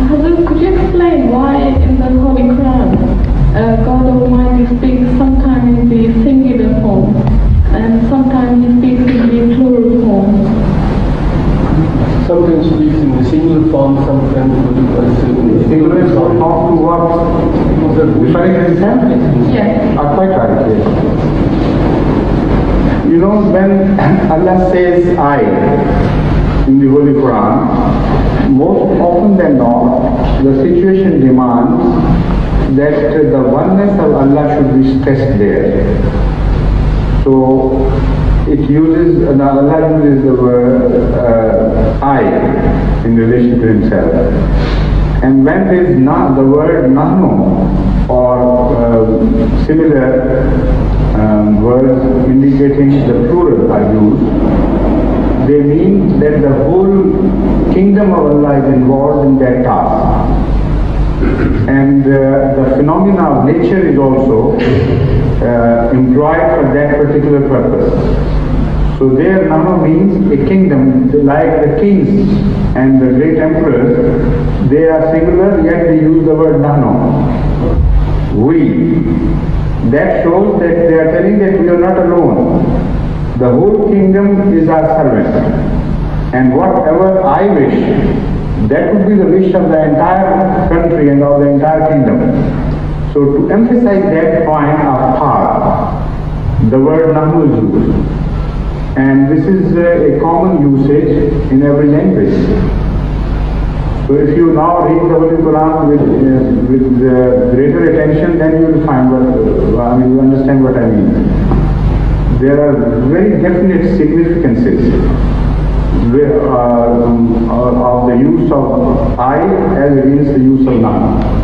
Hazrat, could you explain why in the Holy Quran God Almighty speaks sometimes in the singular form and sometimes He speaks in the plural form? Sometimes speaks in the singular form, sometimes in the singular form to what? Referring to himself? Yes. Quite right, yes. You know, when Allah says I in the Holy Quran, most often than not, the situation demands that the oneness of Allah should be stressed there. So it uses, Allah uses the word I in relation to Himself. And when there is not the word nahnu or similar words indicating the plural are used, they mean that the whole kingdom of Allah is involved in that task. And the phenomena of nature is also employed for that particular purpose. So there Nahnu means a kingdom, like the kings and the great emperors, they are singular yet they use the word Nahnu. We. That shows that they are telling that we are not alone. The whole kingdom is our servant. And whatever I wish, that would be the wish of the entire country and of the entire kingdom. So to emphasize that point of power, the word Nahnu is used. And this is a common usage in every language. So if you now read the Holy Quran with greater attention, then you will find you understand what I mean. There are very definite significances of the use of I as against the use of Nahnu.